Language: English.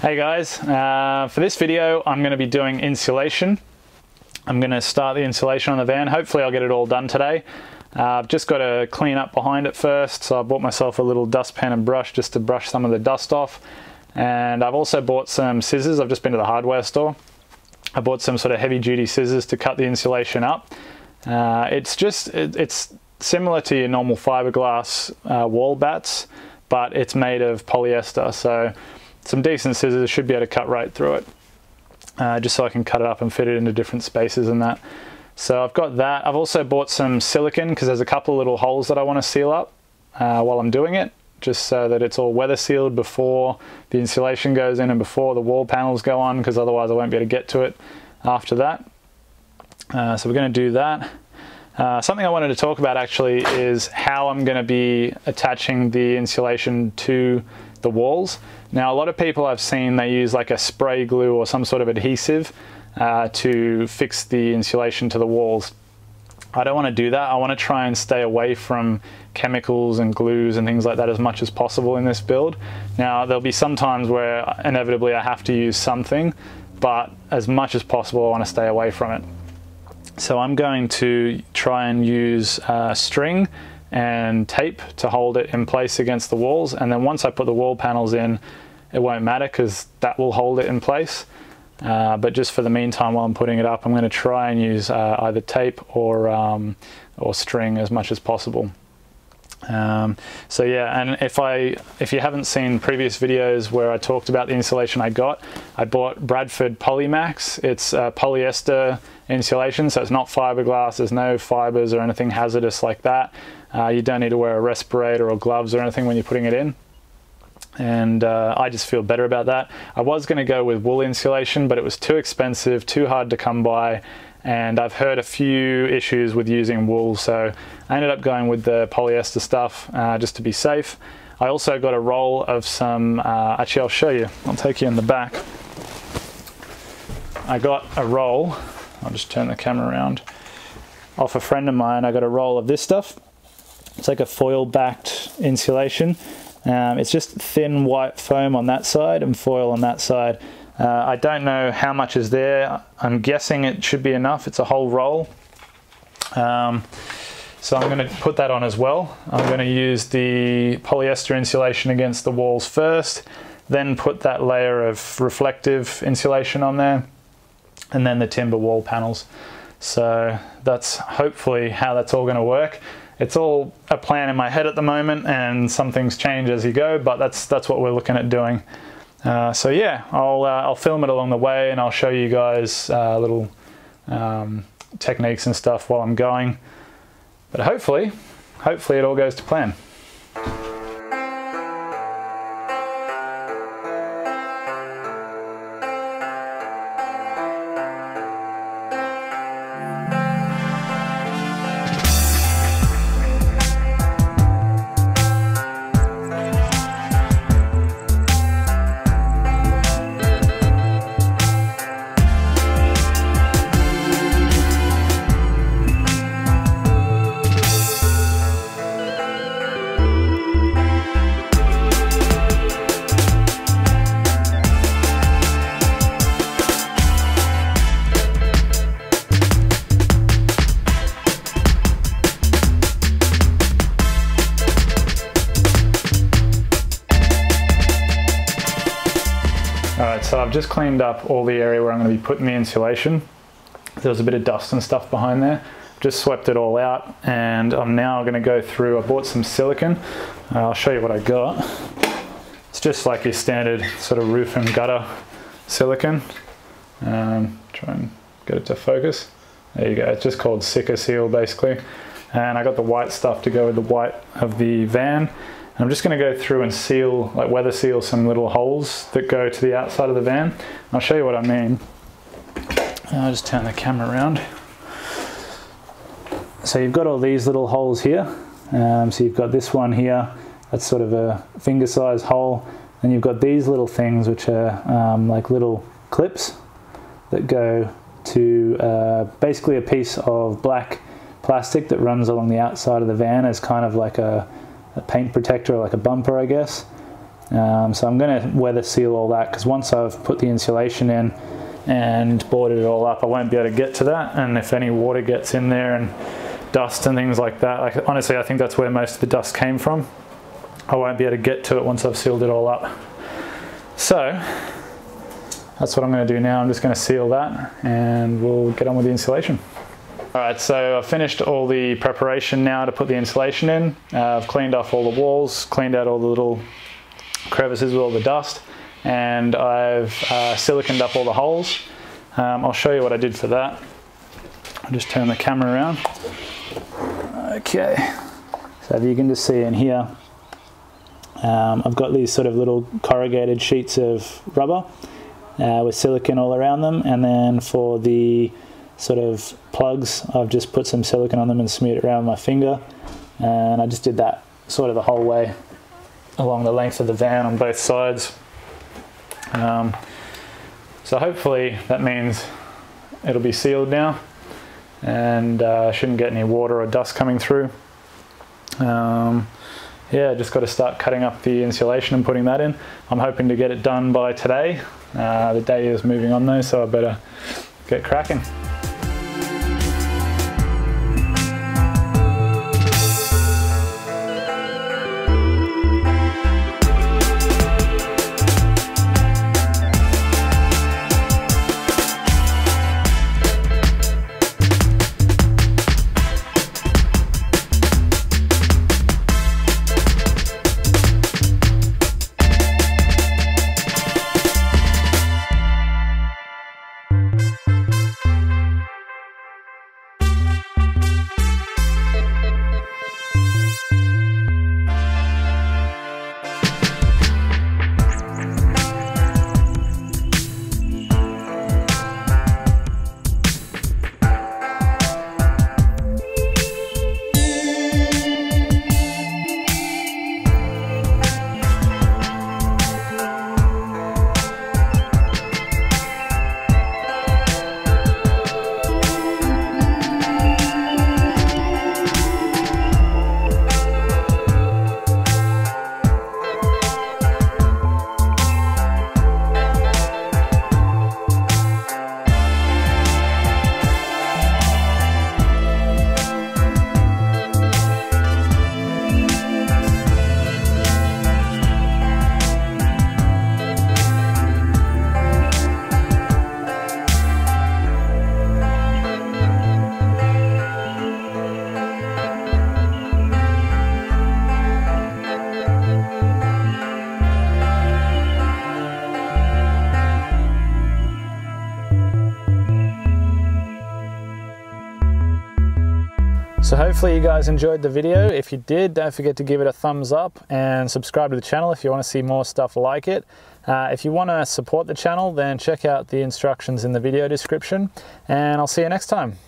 Hey guys, for this video I'm going to be doing insulation. I'm going to start the insulation on the van. Hopefully I'll get it all done today. I've just got to clean up behind it first, so I bought myself a little dustpan and brush just to brush some of the dust off. And I've also bought some scissors. I've just been to the hardware store. I bought some sort of heavy duty scissors to cut the insulation up. It's similar to your normal fiberglass wall bats, but it's made of polyester, so some decent scissors should be able to cut right through it, just so I can cut it up and fit it into different spaces and that. So I've got that. I've also bought some silicone because there's a couple of little holes that I want to seal up while I'm doing it, just so that it's all weather sealed before the insulation goes in and before the wall panels go on, because otherwise I won't be able to get to it after that. So we're going to do that. Something I wanted to talk about actually is how I'm going to be attaching the insulation to the walls. Now, a lot of people I've seen, they use like a spray glue or some sort of adhesive to fix the insulation to the walls. I don't want to do that. I want to try and stay away from chemicals and glues and things like that as much as possible in this build. Now, there'll be some times where inevitably I have to use something, but as much as possible I want to stay away from it. So I'm going to try and use string and tape to hold it in place against the walls, and then once I put the wall panels in, it won't matter because that will hold it in place. But just for the meantime, while I'm putting it up, I'm going to try and use either tape or string as much as possible. So yeah, and if you haven't seen previous videos where I talked about the insulation I bought Bradford Polymax. It's polyester insulation, so it's not fiberglass. There's no fibers or anything hazardous like that. You don't need to wear a respirator or gloves or anything when you're putting it in. And I just feel better about that. I was going to go with wool insulation, but it was too expensive, too hard to come by, and I've heard a few issues with using wool, so I ended up going with the polyester stuff just to be safe. I also got a roll of some, actually I'll show you, I'll take you in the back. I got a roll, I'll just turn the camera around, off a friend of mine. I got a roll of this stuff. It's like a foil backed insulation. It's just thin white foam on that side and foil on that side. I don't know how much is there. I'm guessing it should be enough. It's a whole roll. So I'm going to put that on as well. I'm going to use the polyester insulation against the walls first, then put that layer of reflective insulation on there, and then the timber wall panels. So that's hopefully how that's all going to work. It's all a plan in my head at the moment, and some things change as you go, but that's what we're looking at doing. So yeah, I'll film it along the way, and I'll show you guys little techniques and stuff while I'm going. But hopefully it all goes to plan. Alright, so I've just cleaned up all the area where I'm going to be putting the insulation. There was a bit of dust and stuff behind there. Just swept it all out, and I'm now going to go through. I bought some silicone. I'll show you what I got. It's just like your standard sort of roof and gutter silicone. Try and get it to focus. There you go. It's just called Sika Seal basically. And I got the white stuff to go with the white of the van. And I'm just going to go through and seal, like weather seal, some little holes that go to the outside of the van. I'll show you what I mean. I'll just turn the camera around. So you've got all these little holes here. So you've got this one here, that's sort of a finger size hole. And you've got these little things which are like little clips that go to basically a piece of black plastic that runs along the outside of the van as kind of like a paint protector, or like a bumper, I guess. So I'm going to weather seal all that, because once I've put the insulation in and boarded it all up, I won't be able to get to that. And if any water gets in there and dust and things like that, like, honestly I think that's where most of the dust came from. I won't be able to get to it once I've sealed it all up. So that's what I'm going to do now. I'm just going to seal that and we'll get on with the insulation. Alright, so I've finished all the preparation now to put the insulation in. I've cleaned off all the walls, cleaned out all the little crevices with all the dust, and I've siliconed up all the holes. I'll show you what I did for that. I'll just turn the camera around. Okay, so if you can just see in here, I've got these sort of little corrugated sheets of rubber with silicone all around them, and then for the sort of plugs, I've just put some silicone on them and smeared it around with my finger, and I just did that sort of the whole way along the length of the van on both sides. So hopefully that means it'll be sealed now, and shouldn't get any water or dust coming through. Yeah, just got to start cutting up the insulation and putting that in. I'm hoping to get it done by today. The day is moving on though, so I better get cracking. So hopefully you guys enjoyed the video. If you did, don't forget to give it a thumbs up and subscribe to the channel if you want to see more stuff like it. If you want to support the channel, then check out the instructions in the video description, and I'll see you next time.